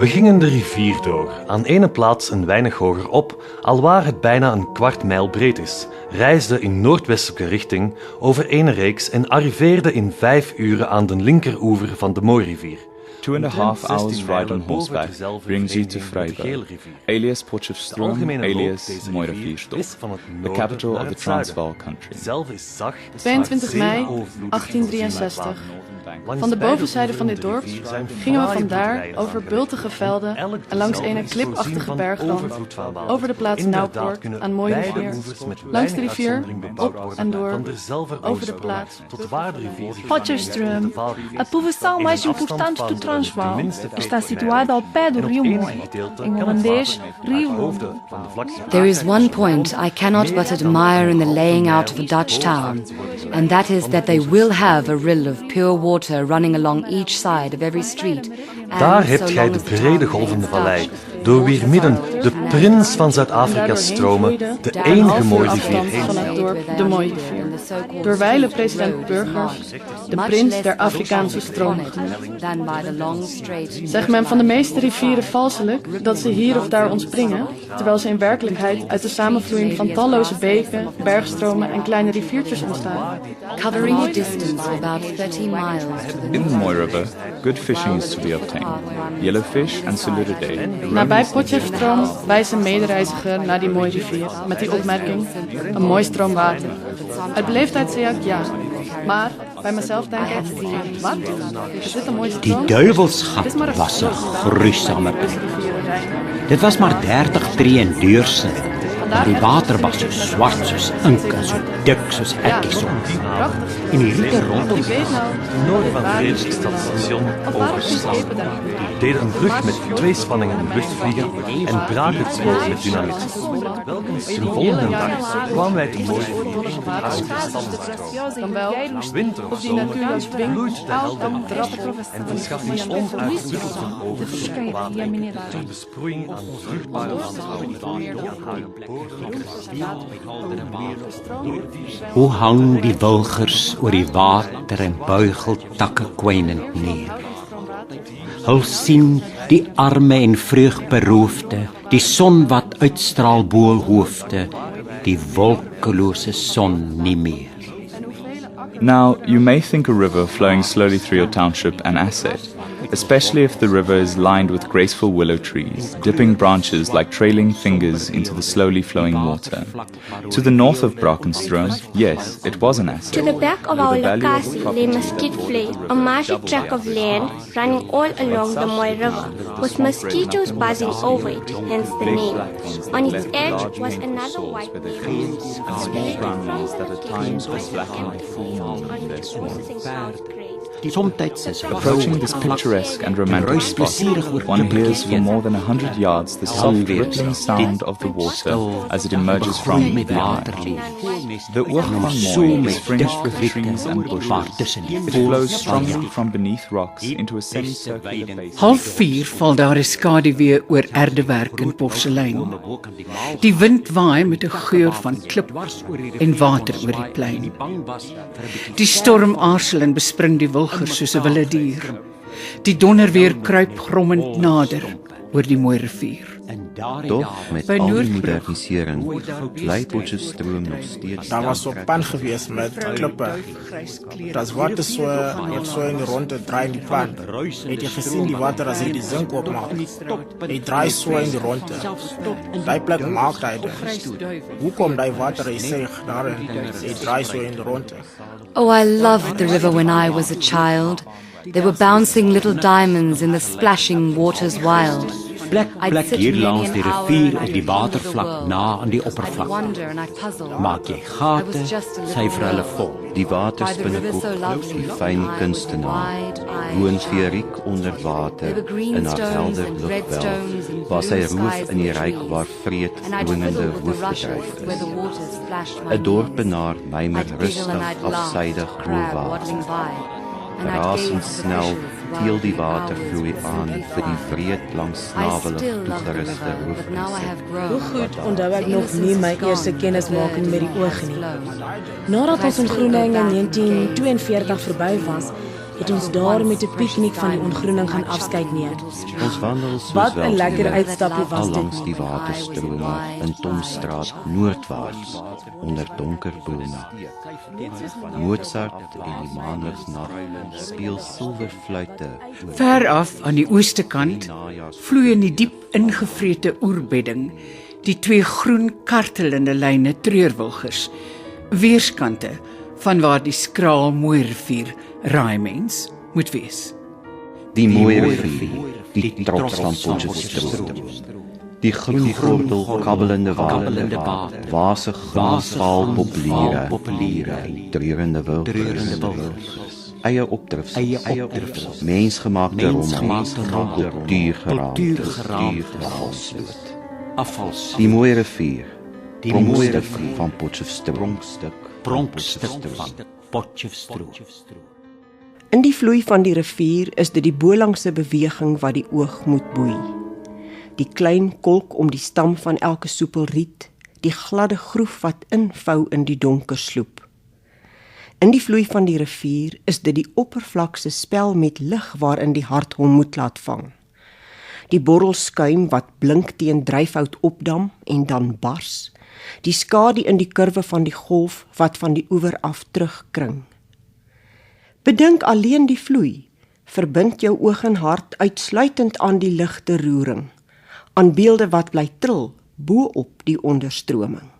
We gingen de rivier door, aan ene plaats een weinig hoger op, alwaar het bijna een kwart mijl breed is, reisden in noordwestelijke richting over ene reeks en arriveerden in 5 uren aan de linkeroever van de Moorivier. 2.5 hours ride on horseback brings you to Vryburg, alias Potchefstroom, alias Mooirivier, the capital of the Transvaal country. 22 mei 1863. Van de bovenzijde van dit dorp gingen we vandaar over bultige velden en langs een klipachtige bergrand over de plaats Nauwpoort aan Mooirivier, langs de rivier, op en door, over de plaats Potchefstroom, a povoação mais importante do Transvaal, está situada ao pé do rio Mooi, em holandês Rio Londo. There is one point I cannot but admire in the laying out of a Dutch town, and that is that they will have a rill of pure water running along each side of every street. Daar hebt gij de brede golvende vallei, door wier midden de prins van Zuid-Afrika stromen, de enige Moorivier van het dorp, de Moorivier. Door wijle president Burgers, de prins der Afrikaanse stromen. Zegt men van de meeste rivieren valselijk dat ze hier of daar ontspringen, terwijl ze in werkelijkheid uit de samenvloeiing van talloze beken, bergstromen en kleine riviertjes ontstaan. Covering a distance of about 30 miles. In the Mooirivier, good fishing is to be obtained. Yellowfish and Saludidae. Nabij Potchefstroom wijst een medereiziger naar die Moorivier met die opmerking: een mooi stroom water. Uit beleefdheid zei ik ja, maar bij mezelf denk ik: wat? Is dit een mooi stroom? Die duivelsgat was 'n gruisame plek. Dit was maar 30 tree deursnit. Maar die water was so swart soos ink en so dik soos ekkies. En die riete rondom noord van het Reedstadsstation overslaan. Die deden een brug met 2 spanningen in de lucht vliegen en braken het spoor met dynamiet. De volgende dag kwamen wij te Moorivier, Dan wel, winter of zomer, bloeit de helder en verschaft ons onuitputtelijke overvloed water ter besproeiing aan vruchtbare landbouwen. Hoe hang die wilgers oor die water en buigel takke kwynend neer. Hul sien die arme en vreugberoofde, die son wat uitstraal bo hul hoofde, die wolkelose son nie meer. Now, you may think a river flowing slowly through your township an asset, especially if the river is lined with graceful willow trees, dipping branches like trailing fingers into the slowly flowing water. To the north of Brackenstrom, yes, it was an asset. To the back of our locatie lay Mesquite Vlei, a marshy tract of land running all along the Mooi River, with mosquitoes buzzing over it, hence the name. On its edge was another white name, Small brown ones that at times were blackened full on their swamp. Approaching this picturesque and romantic spot, one hears for more than 100 yards the soft rippling sound of the water as it emerges from the water. The Oorklank is fringed with trees and bushes. It flows strongly from beneath rocks into a semicircular basin. 3:30 val daar 'n skaduwee oor erdewerk en porselein. Die wind waai met 'n geur van klip en water oor die plein. Die storm aarsel en bespring die wilgers soos 'n wilde dier. Die donderweer kruip grommend nader oor die Moorivier. Doch met al die modernisering bly Potchefstroom nog steeds. Daar was so pan gewees met klippe. Das water so in die ronde draai in die pan. Het jy gesien die water as hy die zink opmaak? Hy draai so in die ronde. Die plek maak hy dit. Hoekom die water hy seig daarin? Hy draai so in die ronde. Oh, I loved the river when I was a child. There were bouncing little diamonds in the splashing waters wild. Plek hier langs die rivier is die watervlak na aan die oppervlak. Maak jy gate, syfer hulle vol. Die waterspinnekop, die fyn kunstenaar, woon feeriek onder water in haar helder lugwel, waar sy roof in die ryk waar vreed dwingende hoofbedryf is. 'n dorpenaar mymer rustig afsydig bo water. Rasend snel teel die watervloei aan vir die wreed langs snavelig toegeruste hoofdmuseum. Hoe goed onthou ek nog nie my eerste kennismaking met die oog nie. Nadat ons ontgroening in 1942 verby was, het ons daar met 'n piknik van die ongroening gaan afskyk neer. Ons wandel soos Wat 'n wel lekker uitstapie was al dit. langs die waterstrome in Tomstraat noordwaarts onder donker bome. Mozart en die maanligsnag speel silverfluite. Ver af aan die ooste kant vloei in die diep ingevrete oerbedding die twee groen kartelende lyne treurwilgers, weerskante van waar die skraal Mooirivier raaimens moet wees. Die Moorivier, die trots van Potchefstroom. Die groen gordel kabbelende water, wasig glansvaal populiere, treurende wilgers. Eie opdrifts, mensgemaakte rommel, kultuurgeraamte, afvalsloot. Die Mooirivier, pronkstuk van Potchefstroom. In die vloei van die rivier is dit die bolangse beweging wat die oog moet boei. Die klein kolk om die stam van elke soepelriet, die gladde groef wat invou in die donker sloep. In die vloei van die rivier is dit die oppervlakse spel met lig waarin die hart hom moet laat vang. Die borrelskuim wat blink teen dryfhout opdam en dan bars, die skadu in die kurwe van die golf wat van die oewer af terugkring. Bedink alleen die vloei, verbind jou oog en hart uitsluitend aan die ligte roering, aan beelde wat bly tril bo op die onderstroming.